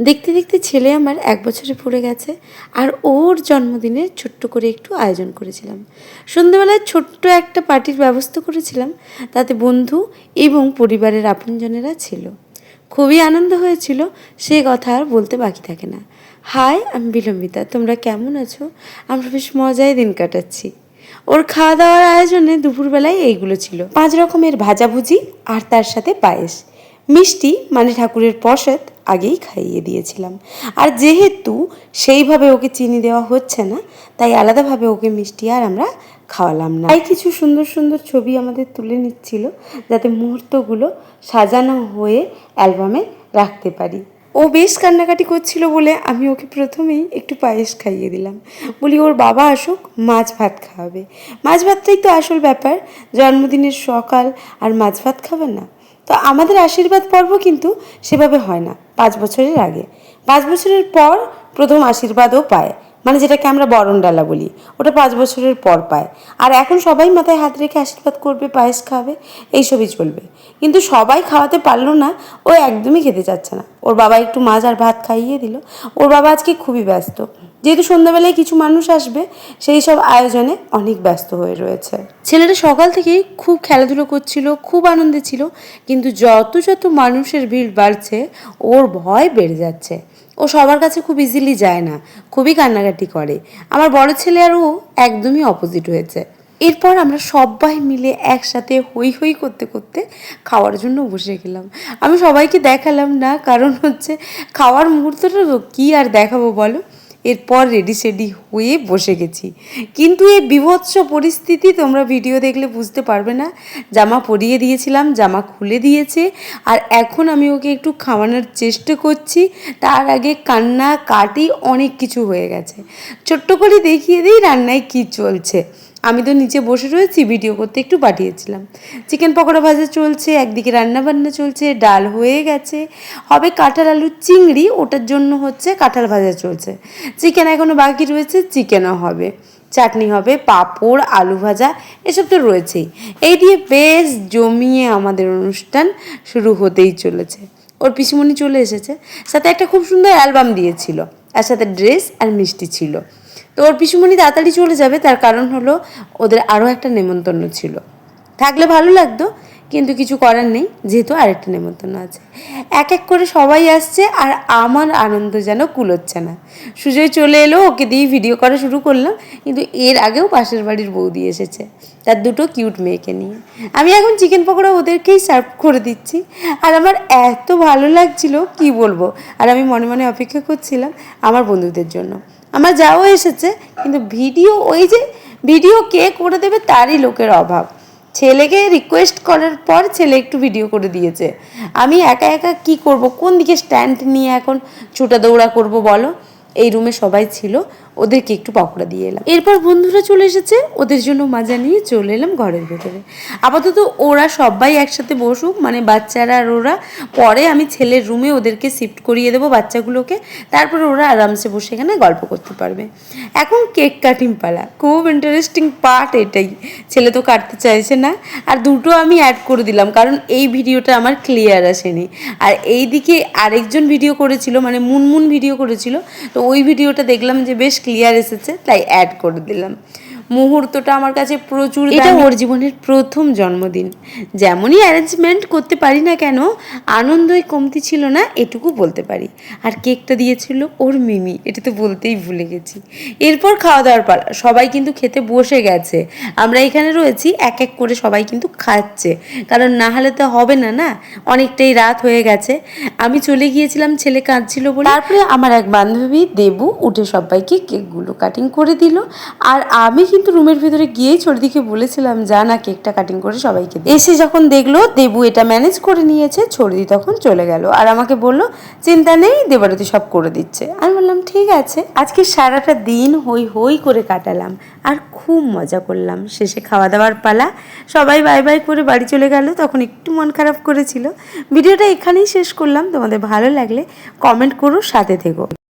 দেখতে দেখতে ছেলে আমার 1 বছরে পড়ে গেছে, আর ওর জন্মদিনের ছোট্ট করে একটু আয়োজন করেছিলাম। সন্ধ্যেবেলায় ছোট্ট একটা পার্টির ব্যবস্থা করেছিলাম, তাতে বন্ধু এবং পরিবারের আপনজনেরা ছিল। খুবই আনন্দ হয়েছিল, সে কথা আর বলতে বাকি থাকে না। হাই, আমি বিলম্বিতা, তোমরা কেমন আছো? আমরা বেশ মজায় দিন কাটাচ্ছি। ওর খাওয়া দাওয়ার আয়োজনে দুপুরবেলায় এইগুলো ছিল: 5 রকমের ভাজাভুজি আর তার সাথে পায়েস। মিষ্টি মানে ঠাকুরের প্রসাদ আগেই খাইয়ে দিয়েছিলাম, আর যেহেতু সেইভাবে ওকে চিনি দেওয়া হচ্ছে না, তাই আলাদাভাবে ওকে মিষ্টি আর আমরা খাওয়ালাম না। তাই কিছু সুন্দর সুন্দর ছবি আমাদের তুলে নিচ্ছিল, যাতে মুহূর্তগুলো সাজানো হয়ে অ্যালবামে রাখতে পারি। ও বেশ কান্নাকাটি করছিল বলে আমি ওকে প্রথমেই একটু পায়েস খাইয়ে দিলাম। বলি ওর বাবা আসুক, মাছ ভাত খাওয়াবে। মাছ ভাতটাই তো আসল ব্যাপার, জন্মদিনের সকাল আর মাছ ভাত খাবে না? তো আমাদের আশীর্বাদ পর্ব কিন্তু সেভাবে হয় না 5 বছরের আগে। 5 বছরের পর প্রথম আশীর্বাদও পায়, মানে যেটাকে আমরা বরণডালা বলি, ওটা 5 বছরের পর পায়। আর এখন সবাই মাথায় হাত রেখে আশীর্বাদ করবে, পায়েস খাবে, এইসবই চলবে। কিন্তু সবাই খাওয়াতে পারলো না, ও একদমই খেতে চাচ্ছে না। ওর বাবা একটু মাছ আর ভাত খাইয়ে দিল। ওর বাবা আজকে খুবই ব্যস্ত, যেহেতু সন্ধ্যাবেলায় কিছু মানুষ আসবে, সেই সব আয়োজনে অনেক ব্যস্ত হয়ে রয়েছে। ছেলেটা সকাল থেকেই খুব খেলাধুলো করছিল, খুব আনন্দে ছিল, কিন্তু যত যত মানুষের ভিড় বাড়ছে ওর ভয় বেড়ে যাচ্ছে। ও সবার কাছে খুব ইজিলি যায় না, খুবই কান্নাকাটি করে। আমার বড় ছেলে আর ও একদমই অপোজিট হয়েছে। এরপর আমরা সবাই মিলে একসাথে হই হই করতে করতে খাওয়ার জন্য বসে গেলাম। আমি সবাইকে দেখালাম না, কারণ হচ্ছে খাওয়ার মুহূর্তটা তো কী আর দেখাবো বলো। এরপর রেডি সেডি হয়ে বসে গেছি, কিন্তু এই বীভৎস পরিস্থিতি তোমরা ভিডিও দেখলে বুঝতে পারবে না। জামা পরিয়ে দিয়েছিলাম, জামা খুলে দিয়েছে, আর এখন আমি ওকে একটু খাওয়ানোর চেষ্টা করছি, তার আগে কান্না কাটি অনেক কিছু হয়ে গেছে। ছোট্ট করে দেখিয়ে দিই রান্নায় কী চলছে। আমি তো নিচে বসে রয়েছি, ভিডিও করতে একটু পাঠিয়েছিলাম। চিকেন পকোড়া ভাজা চলছে, একদিকে রান্নাবান্না চলছে, ডাল হয়ে গেছে, হবে কাঁঠাল আলু চিংড়ি, ওটার জন্য হচ্ছে কাঁঠাল ভাজা চলছে। চিকেন এখনও বাকি রয়েছে, চিকেনও হবে, চাটনি হবে, পাঁপড়, আলু ভাজা, এসব তো রয়েছেই। এই দিয়ে বেশ জমিয়ে আমাদের অনুষ্ঠান শুরু হতেই চলেছে। ওর পিসিমণি চলে এসেছে, সাথে একটা খুব সুন্দর অ্যালবাম দিয়েছিল, আর সাথে ড্রেস আর মিষ্টি ছিল। তো ওর পিসিমণি তাড়াতাড়ি চলে যাবে, তার কারণ হলো ওদের আরও একটা নেমন্তন্ন ছিল। থাকলে ভালো লাগতো, কিন্তু কিছু করার নেই, যেহেতু আরেকটা নেমন্তন্ন আছে। এক এক করে সবাই আসছে, আর আমার আনন্দ যেন কুলোচ্ছে না। সুজয় চলে এলো, ওকে দিয়ে ভিডিও করা শুরু করলাম, কিন্তু এর আগেও পাশের বাড়ির বৌদি এসেছে, তার 2টো কিউট মেয়েকে নিয়ে। আমি এখন চিকেন পকোড়া ওদেরকেই সার্ভ করে দিচ্ছি, আর আমার এত ভালো লাগছিল কি বলবো। আর আমি মনে মনে অপেক্ষা করছিলাম আমার বন্ধুদের জন্য। আমার যাও এসেছে, কিন্তু ভিডিও কে করে দেবে তারই লোকের অভাব। ছেলেকে রিকোয়েস্ট করার পর ছেলে একটু ভিডিও করে দিয়েছে। আমি একা একা কি করব, কোন দিকে স্ট্যান্ড নিয়ে এখন ছুটা দৌড়া করব বলো। এই রুমে সবাই ছিল, ওদেরকে একটু পকোড়া দিয়ে এলাম। এরপর বন্ধুরা চলে এসেছে, ওদের জন্য মাজা নিয়ে চলে এলাম ঘরের ভেতরে। আপাতত ওরা সবাই একসাথে বসুক, মানে বাচ্চারা আর ওরা, পরে আমি ছেলের রুমে ওদেরকে শিফট করিয়ে দেবো বাচ্চাগুলোকে, তারপরে ওরা আরামসে বসে এখানে গল্প করতে পারবে। এখন কেক কাটিং পালা, খুব ইন্টারেস্টিং পার্ট এটাই। ছেলে তো কাটতে চাইছে না, আর 2টো আমি অ্যাড করে দিলাম, কারণ এই ভিডিওটা আমার ক্লিয়ার আসেনি। আর এই দিকে আরেকজন ভিডিও করেছিল, মানে মুনমুন ভিডিও করেছিল, তো ওই ভিডিওটা দেখলাম যে বেশ ক্লিয়ার এসেছে, তাই অ্যাড করে দিলাম। মুহূর্তটা আমার কাছে প্রচুর, এটা ওর জীবনের প্রথম জন্মদিন। যেমনই অ্যারেঞ্জমেন্ট করতে পারি না কেন, আনন্দই কমতি ছিল না, এটুকু বলতে পারি। আর কেকটা দিয়েছিল ওর মিমি, এটা তো বলতেই ভুলে গেছি। এরপর খাওয়া দাওয়ার পালা, সবাই কিন্তু খেতে বসে গেছে। আমরা এখানে রয়েছি, এক এক করে সবাই কিন্তু খাচ্ছে, কারণ না হলে তো হবে না, না অনেকটাই রাত হয়ে গেছে। আমি চলে গিয়েছিলাম, ছেলে কাঁদছিল বলে। তারপরে আমার এক বান্ধবী দেবু উঠে সবাইকে কেকগুলো কাটিং করে দিল, আর আমি কিন্তু রুমের ভিতরে গিয়েই ছড়িদিকে বলেছিলাম যা না কেকটা কাটিং করে সবাইকে। এসে যখন দেখলো দেবু এটা ম্যানেজ করে নিয়েছে, ছড়িদি তখন চলে গেল, আর আমাকে বলল চিন্তা নেই, দেবারতি সব করে দিচ্ছে। আমি বললাম ঠিক আছে। আজকে সারাটা দিন হই হই করে কাটালাম, আর খুব মজা করলাম। শেষে খাওয়া দাওয়ার পালা, সবাই বাই বাই করে বাড়ি চলে গেল। তখন একটু মন খারাপ করেছিল। ভিডিওটা এখানেই শেষ করলাম। তোমাদের ভালো লাগলে কমেন্ট করো, সাথে থেকো।